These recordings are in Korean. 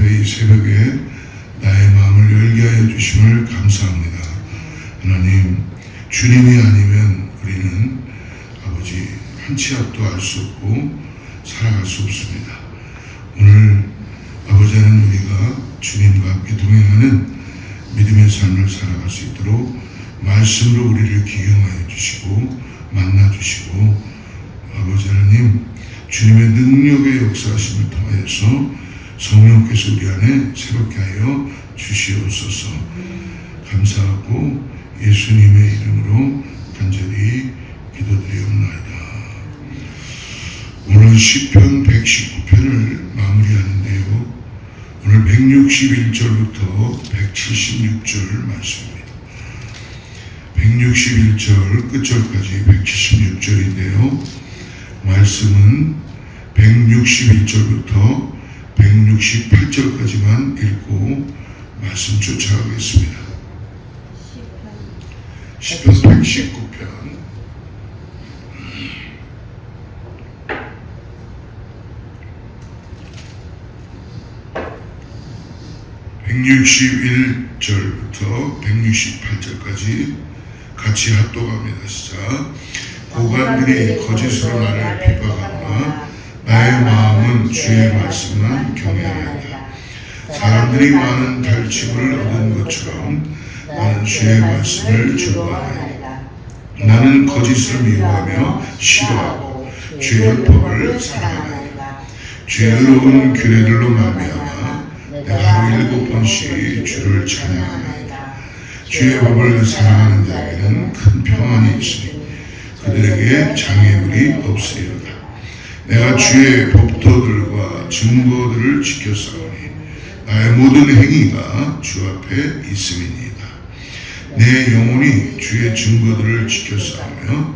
앞에 이 새벽에 나의 마음을 열게 하여 주심을 감사합니다. 하나님, 주님이 아니면 우리는 아버지 한 치 앞도 알 수 없고 살아갈 수 없습니다. 오늘 아버지는 우리가 주님과 함께 동행하는 믿음의 삶을 살아갈 수 있도록 말씀으로 우리를 기경하여 주시고 만나 주시고, 아버지 하나님, 주님의 능력의 역사하심을 통하여서 성령께서 우리 안에 새롭게 하여 주시옵소서. 감사하고 예수님의 이름으로 간절히 기도드리옵나이다. 오늘 시편 119편을 마무리하는데요, 오늘 161절부터 176절 말씀입니다. 161절 끝절까지 176절인데요, 말씀은 161절부터 168절까지만 읽고 말씀 쫓아가겠습니다. 시편 119편 161절부터 168절까지 같이 합독합니다. 시작. 고관들이 거짓으로 나를 비박하거나 나의 마음은 주의 말씀만 경외하나이다. 사람들이 많은 달치구를 얻은 것처럼 나는 주의 말씀을 즐거워하나이다. 나는 거짓을 미워하며 싫어하고 주의 율법을 사랑하나이다. 주의 의로운 규례들로 말미암아 내가 하루 7번씩 주를 찬양하나이다. 주의 법을 사랑하는 자에게는 큰 평안이 있으니 그들에게 장애물이 없으리로다. 내가 주의 법도들과 증거들을 지켰사오니 나의 모든 행위가 주 앞에 있음이니이다. 내 영혼이 주의 증거들을 지켰사오며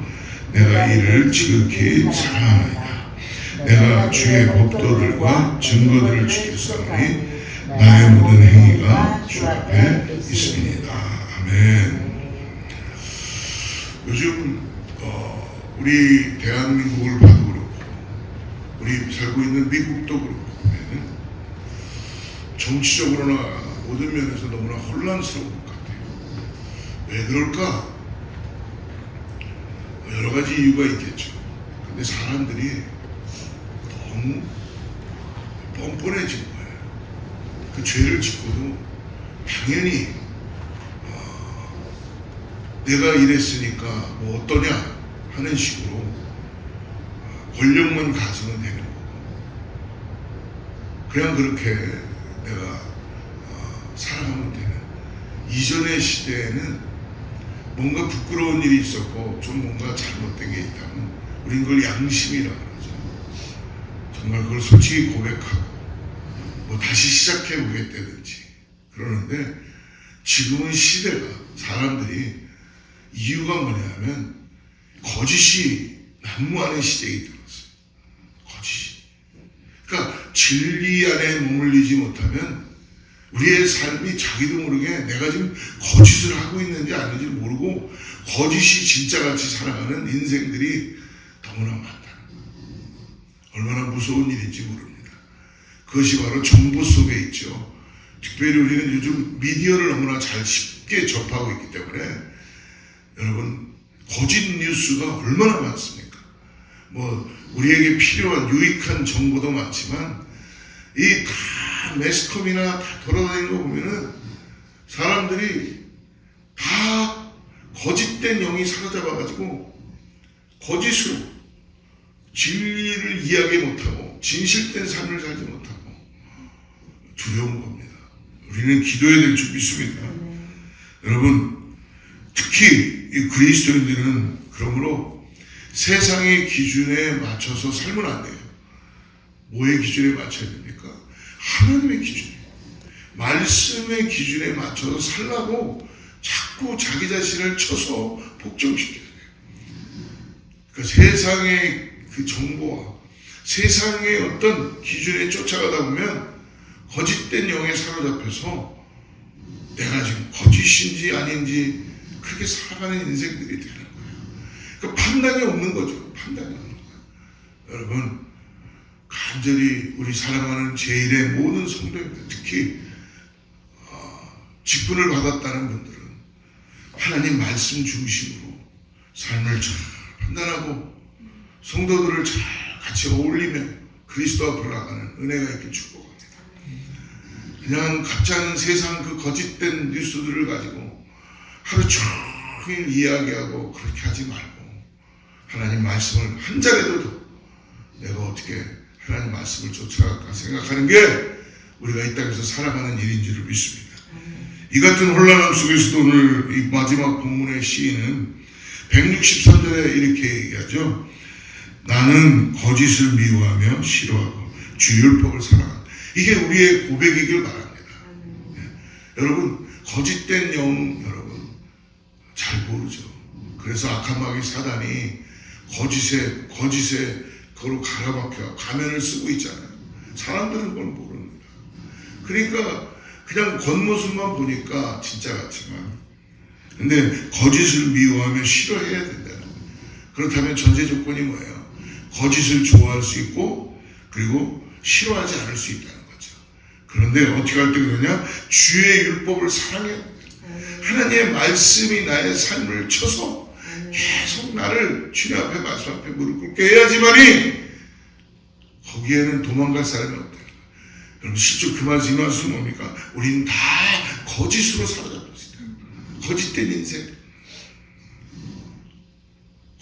내가 이를 지극히 사랑하나이다. 내가 주의 법도들과 증거들을 지켰사오니 나의 모든 행위가 주 앞에 있음이니이다. 아멘. 요즘 우리 대한민국을 봐도 그렇고 우리 살고 있는 미국도 그렇고 정치적으로나 모든 면에서 너무나 혼란스러운 것 같아요. 왜 그럴까? 여러 가지 이유가 있겠죠. 근데 사람들이 너무 뻔뻔해진 거예요. 그 죄를 짓고도 당연히 내가 이랬으니까 뭐 어떠냐 하는 식으로 권력만 가지면 되는 거고, 그냥 그렇게 내가 살아가면 되는. 이전의 시대에는 뭔가 부끄러운 일이 있었고 좀 뭔가 잘못된 게 있다면 우린 그걸 양심이라고 그러죠. 정말 그걸 솔직히 고백하고 뭐 다시 시작해 보겠다든지 그러는데, 지금은 시대가, 사람들이 이유가 뭐냐면 거짓이 난무하는 시대에 들어왔어요. 거짓이. 그러니까 진리 안에 머물리지 못하면 우리의 삶이 자기도 모르게 내가 지금 거짓을 하고 있는지 아닌지 모르고 거짓이 진짜같이 살아가는 인생들이 너무나 많다는 거예요. 얼마나 무서운 일인지 모릅니다. 그것이 바로 정보 속에 있죠. 특별히 우리는 요즘 미디어를 너무나 잘 쉽게 접하고 있기 때문에, 여러분, 거짓 뉴스가 얼마나 많습니까? 뭐 우리에게 필요한 유익한 정보도 많지만 이 다 매스컴이나 다 돌아다니는 거 보면은 사람들이 다 거짓된 영이 사로잡아가지고 거짓으로 진리를 이해하지 못하고 진실된 삶을 살지 못하고 두려운 겁니다. 우리는 기도해야 될 줄 믿습니다. 여러분, 특히 이 그리스도인들은 그러므로 세상의 기준에 맞춰서 살면 안 돼요. 뭐의 기준에 맞춰야 됩니까? 하나님의 기준, 말씀의 기준에 맞춰서 살라고 자꾸 자기 자신을 쳐서 복종시켜야 돼요. 그러니까 세상의 그 정보와 세상의 어떤 기준에 쫓아가다 보면 거짓된 영에 사로잡혀서 내가 지금 거짓인지 아닌지 그렇게 살아가는 인생들이 되는 거예요. 그러니까 판단이 없는 거죠. 판단이 없는 거예요. 여러분, 간절히 우리 사랑하는 제1의 모든 성도님들, 특히 특히 직분을 받았다는 분들은 하나님 말씀 중심으로 삶을 잘 판단하고 성도들을 잘 같이 어울리며 그리스도 앞으로 나가는 은혜가 있길 축복합니다. 그냥 같지 않은 세상 그 거짓된 뉴스들을 가지고 하루 종일 이야기하고 그렇게 하지 말고 하나님 말씀을 한 자리라도 더 내가 어떻게 하나님 말씀을 쫓아갈까 생각하는 게 우리가 이 땅에서 살아가는 일인 줄을 믿습니다. 이 같은 혼란함 속에서도 오늘 이 마지막 본문의 시인은 163절에 이렇게 얘기하죠. 나는 거짓을 미워하며 싫어하고 주 율법을 사랑한다. 이게 우리의 고백이길 바랍니다. 여러분 거짓된 영 여러분 잘 모르죠. 그래서 악한 마귀 사단이 거짓에 그걸로 가라박혀 가면을 쓰고 있잖아요. 사람들은 그걸 모릅니다. 그러니까 그냥 겉모습만 보니까 진짜 같지만 근데 거짓을 미워하며 싫어해야 된다는 거예요. 그렇다면 전제 조건이 뭐예요? 거짓을 좋아할 수 있고 그리고 싫어하지 않을 수 있다는 거죠. 그런데 어떻게 할 때 그러냐? 주의 율법을 사랑해야 돼요. 하나님의 말씀이 나의 삶을 쳐서 계속 나를 주님 앞에 말씀 앞에 무릎 꿇게 해야지만이 거기에는 도망갈 사람이 없다. 여러분 실제 그 말씀 이 말씀은 뭡니까? 우리는 다 거짓으로 사로잡혔습니다. 거짓된 인생,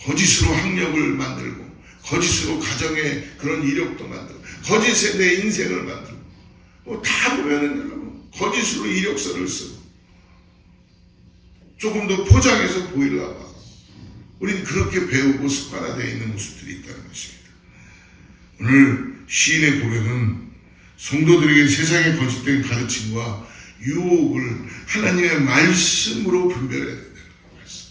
거짓으로 학력을 만들고 거짓으로 가정의 그런 이력도 만들고 거짓에 내 인생을 만들고 다 보면은 여러분 거짓으로 이력서를 쓰고 조금 더 포장해서 보이려고 하고 우린 그렇게 배우고 습관화되어 있는 모습들이 있다는 것입니다. 오늘 시인의 고백은 성도들에게 세상의 거짓된 가르침과 유혹을 하나님의 말씀으로 분별해야 된다는 말씀.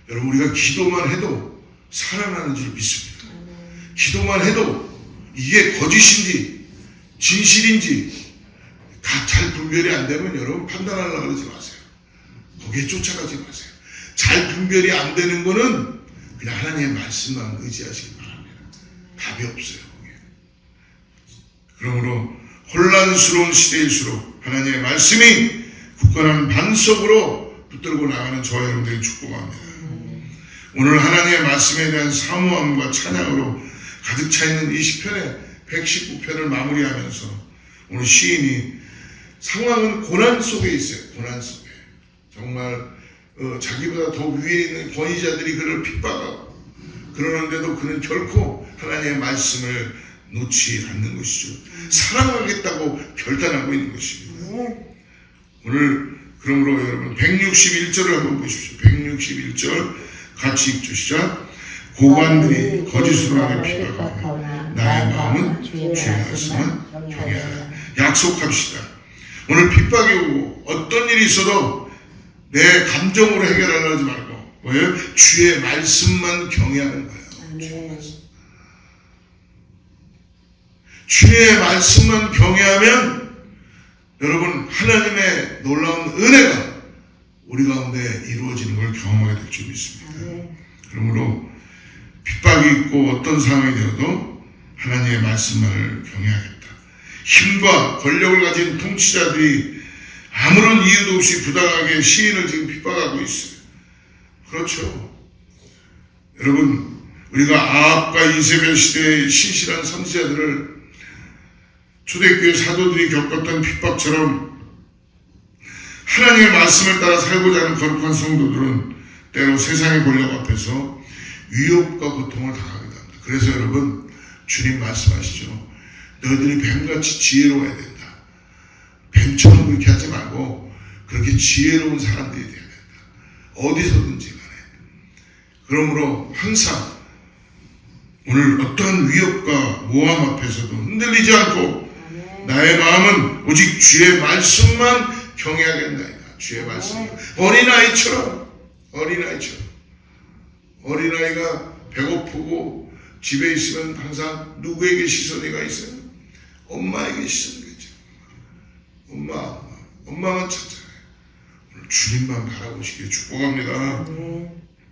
여러분 우리가 기도만 해도 살아나는 줄 믿습니다. 기도만 해도 이게 거짓인지 진실인지 다 잘 분별이 안 되면 여러분 판단하려고 그러지 마세요. 거기에 쫓아가지 마세요. 잘 분별이 안 되는 거는 그냥 하나님의 말씀만 의지하시기 바랍니다. 답이 없어요. 거기에. 그러므로 혼란스러운 시대일수록 하나님의 말씀이 굳건한 반석으로 붙들고 나가는 저와 여러분들이 축복합니다. 오늘 하나님의 말씀에 대한 사모함과 찬양으로 가득 차 있는 이 시편의 119편을 마무리하면서 오늘 시인이 상황은 고난 속에 있어요. 고난 속에. 정말 자기보다 더 위에 있는 권위자들이 그를 핍박하고 그러는데도 그는 결코 하나님의 말씀을 놓지 않는 것이죠. 사랑하겠다고 결단하고 있는 것입니다. 오늘 그러므로 여러분 161절을 한번 보십시오. 161절 같이 읽죠. 시작. 고관들이 거짓으로 하며 핍박하며 나의 마음은 주의 말씀만 경외하라. 약속합시다. 오늘 핍박이 오고 어떤 일이 있어도 내 감정으로 해결하려 하지 말고 뭐예요? 주의 말씀만 경외하는 거예요. 주의 말씀. 주의 말씀만 경외하면 여러분 하나님의 놀라운 은혜가 우리 가운데 이루어지는 걸 경험하게 될 줄 믿습니다. 그러므로 핍박이 있고 어떤 상황이 되어도 하나님의 말씀만을 경외하겠다. 힘과 권력을 가진 통치자들이 아무런 이유도 없이 부당하게 시인을 지금 핍박하고 있어요. 그렇죠. 여러분 우리가 아합과 이세벨 시대의 신실한 선지자들을 초대교회 사도들이 겪었던 핍박처럼 하나님의 말씀을 따라 살고자 하는 거룩한 성도들은 때로 세상의 권력 앞에서 위협과 고통을 당하기도 합니다. 그래서 여러분 주님 말씀하시죠. 너희들이 뱀같이 지혜로워야 된다. 뱀처럼 그렇게 하지 말고 그렇게 지혜로운 사람들이 돼야 된다. 어디서든지 간에. 그러므로 항상 오늘 어떤 위협과 모함 앞에서도 흔들리지 않고 나의 마음은 오직 주의 말씀만 경외하겠나이다. 주의 말씀. 어린아이가 배고프고 집에 있으면 항상 누구에게 시선이 가 있어요? 엄마에게 시선이 있죠. 엄마만 찾잖아요. 오늘 주님만 바라보시기를 축복합니다.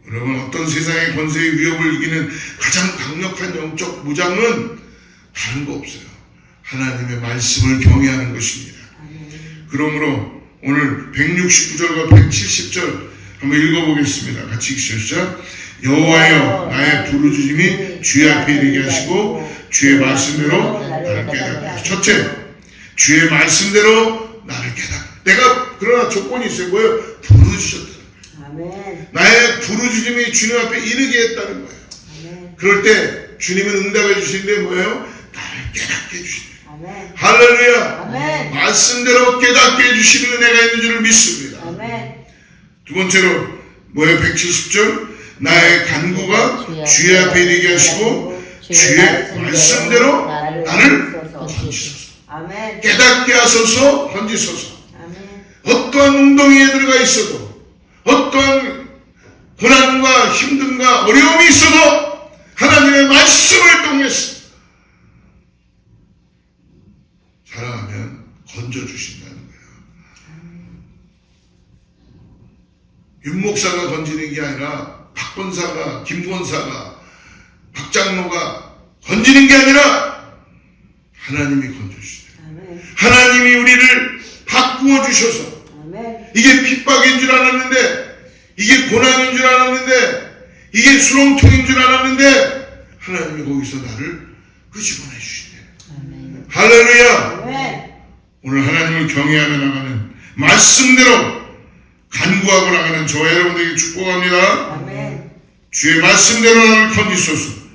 여러분 어떤 세상의 권세의 위협을 이기는 가장 강력한 영적 무장은 다른 거 없어요. 하나님의 말씀을 경외하는 것입니다. 그러므로 오늘 169절과 170절 한번 읽어보겠습니다. 같이 읽으시죠. 여호와여 나의 부르짖음이 주의 앞에 이르게 하시고 주의 말씀대로 나를 깨닫게 하시고. 첫째, 주의 말씀대로 나를 깨닫게. 내가 그러나 조건이 있어요. 뭐예요? 부르짖었다는 거예요. 나의 부르짖음이 주님 앞에 이르게 했다는 거예요. 그럴 때 주님은 응답해 주시는데 뭐예요? 나를 깨닫게 해주시는 거예요. 할렐루야. 말씀대로 깨닫게 해주시는 은혜가 있는 줄을 믿습니다. 두 번째로 뭐예요? 170절 나의 간구가 주의 앞에 이르게 하시고 주의 말씀대로 나를 건지소서. 깨닫게 하소서. 건지소서. 어떠한 웅덩이에 들어가 있어도 어떠한 고난과 힘듦과 어려움이 있어도 하나님의 말씀을 통해서 사랑하면 건져주신다는 거예요. 윤 목사가 건지는 게 아니라 박 권사가, 김 권사가, 박 장로가 건지는 게 아니라 하나님이 건져주시다. 하나님이 우리를 바꾸어 주셔서 이게 핍박인 줄 알았는데, 이게 고난인 줄 알았는데, 이게 수렁통인 줄 알았는데 하나님이 거기서 나를 끄집어내 주시네. 할렐루야. 오늘 하나님을 경외하며 나가는 말씀대로 간구하고 나가는 저와 여러분들에게 축복합니다. 주의 말씀대로 나를 건지소서.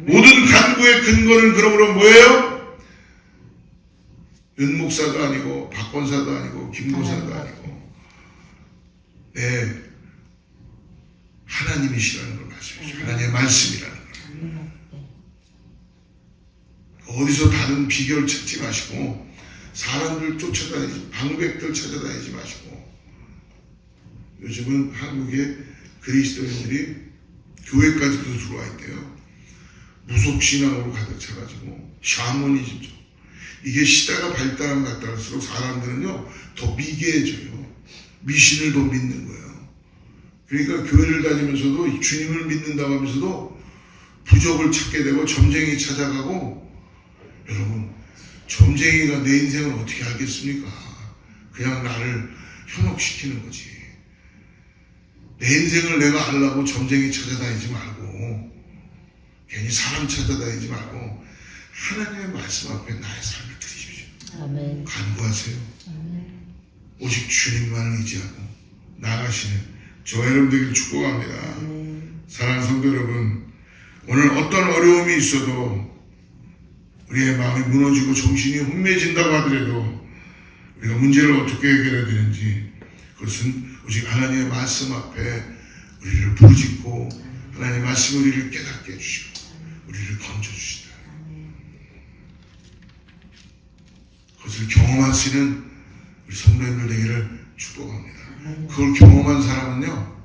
모든 간구의 근거는 그러므로 뭐예요? 윤 목사도 아니고 박 권사도 아니고 김 권사도 아니고 하나님이시라는 걸 말씀하시죠. 하나님의 말씀이라는 걸. 어디서 다른 비결 찾지 마시고 사람들 쫓아다니지, 방백들 찾아다니지 마시고. 요즘은 한국에 그리스도인들이 교회까지도 들어와 있대요. 무속신앙으로 가득 차가지고 샤머니즘죠. 이게 시대가 발달하면 발달할수록 사람들은요 더 미개해져요. 미신을 더 믿는 거예요. 그러니까 교회를 다니면서도 주님을 믿는다고 하면서도 부적을 찾게 되고 점쟁이 찾아가고. 여러분, 점쟁이가 내 인생을 어떻게 알겠습니까? 그냥 나를 현혹시키는 거지. 내 인생을 내가 알라고 점쟁이 찾아다니지 말고, 괜히 사람 찾아다니지 말고 하나님의 말씀 앞에 나의 삶을 드리십시오. 아멘. 간구하세요. 아멘. 오직 주님만을 의지하고 나아가시는 저와 여러분들에게 축복합니다. 사랑하는 성도 여러분, 오늘 어떤 어려움이 있어도 우리의 마음이 무너지고 정신이 혼미해진다고 하더라도 우리가 문제를 어떻게 해결해야 되는지, 그것은 오직 하나님의 말씀 앞에 우리를 부르짖고 하나님의 말씀이 우리를 깨닫게 해주시고 우리를 건져주시다. 그것을 경험하시는 우리 성도님들 되기를 축복합니다. 그걸 경험한 사람은요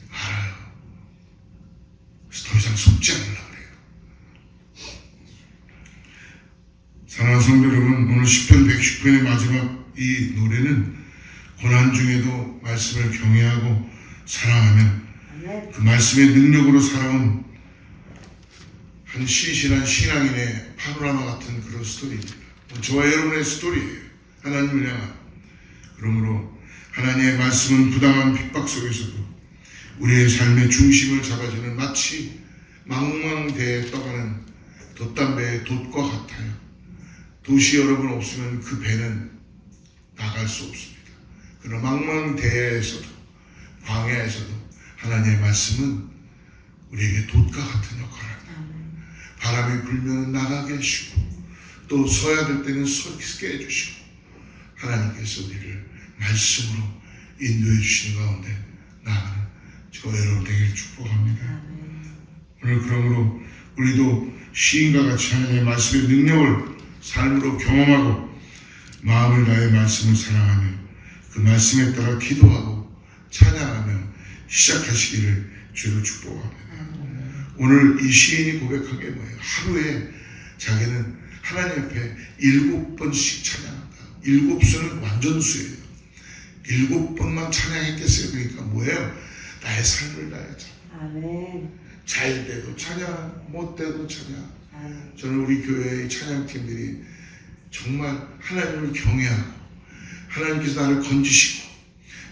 알아요. 그래서 더 이상 속지 않으려고 그래요. 사랑하는 성도 여러분, 오늘 시편 110편의 마지막 이 노래는 고난 중에도 말씀을 경외하고 사랑하면 그 말씀의 능력으로 살아온 한 신실한 신앙인의 파노라마 같은 그런 스토리입니다. 저와 여러분의 스토리예요. 하나님을 향한. 그러므로 하나님의 말씀은 부당한 핍박 속에서도 우리의 삶의 중심을 잡아주는 마치 망망대해에 떠가는 돛담배의 돛과 같아요. 돛이 여러분 없으면 그 배는 나갈 수 없습니다. 그러나 망망대해에서도 광야에서도 하나님의 말씀은 우리에게 돛과 같은 역할을 합니다. 바람이 불면 나가게 해주시고 또 서야 될 때는 서게 해주시고 하나님께서 우리를 말씀으로 인도해 주시는 가운데 나아가는 저와 여러분 되기를 축복합니다. 오늘 그러므로 우리도 시인과 같이 하나님의 말씀의 능력을 삶으로 경험하고 마음을 다해 말씀을 사랑하며 그 말씀에 따라 기도하고 찬양하며 시작하시기를 주로 축복합니다. 오늘 이 시인이 고백한 게 뭐예요? 하루에 자기는 하나님 앞에 7번씩 찬양한다. 7수는 완전수예요. 7번만 찬양했겠어요. 그러니까 뭐예요? 나의 삶을 다해서. 아멘. 잘 때도 찬양, 못 때도 찬양. 아멘. 저는 우리 교회의 찬양팀들이 정말 하나님을 경외하고 하나님께서 나를 건지시고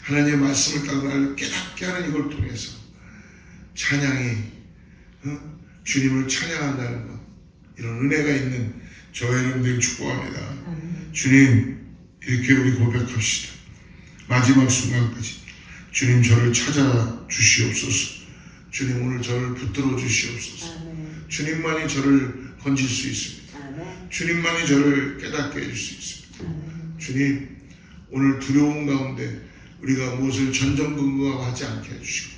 하나님의 말씀을 따라 나를 깨닫게 하는 이걸 통해서 찬양이 주님을 찬양한다는 것, 이런 은혜가 있는 저와 여러분들을 축복합니다. 주님, 이렇게 우리 고백합시다. 마지막 순간까지 주님 저를 찾아 주시옵소서. 주님 오늘 저를 붙들어 주시옵소서. 주님만이 저를 건질 수 있습니다. 주님만이 저를 깨닫게 해줄 수 있습니다. 주님, 오늘 두려움 가운데 우리가 무엇을 전전긍긍하지 않게 해주시고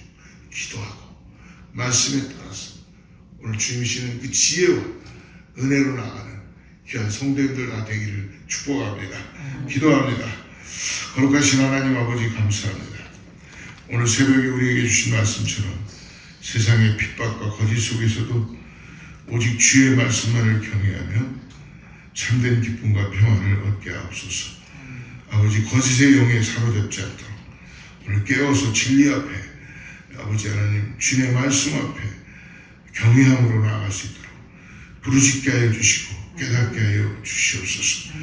기도하고 말씀에 따라서 오늘 주님이 주시는 그 지혜와 은혜로 나가는 귀한 성도님들 다 되기를 축복합니다. 기도합니다. 거룩하신 하나님 아버지 감사합니다. 오늘 새벽에 우리에게 주신 말씀처럼 세상의 핍박과 거짓 속에서도 오직 주의 말씀만을 경외하며 참된 기쁨과 평안을 얻게 하옵소서. 아버지 거짓의 영에 사로잡지 않도록 오늘 깨어서 진리 앞에 아버지 하나님 주님의 말씀 앞에 경외함으로 나아갈 수 있도록 부르짖게 하여 주시고 깨닫게 하여 주시옵소서.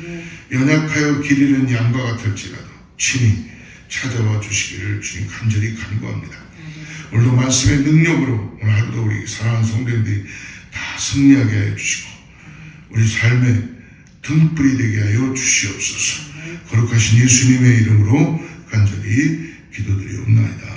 연약하여 길 잃은 양과 같을지라도 친히 찾아와 주시기를 주님 간절히 간구합니다. 오늘도 말씀의 능력으로 오늘 하루도 우리 사랑하는 성도님들이 다 승리하게 하여 주시고 우리 삶의 등불이 되게 하여 주시옵소서. 거룩하신 예수님의 이름으로 간절히 기도드리옵나이다.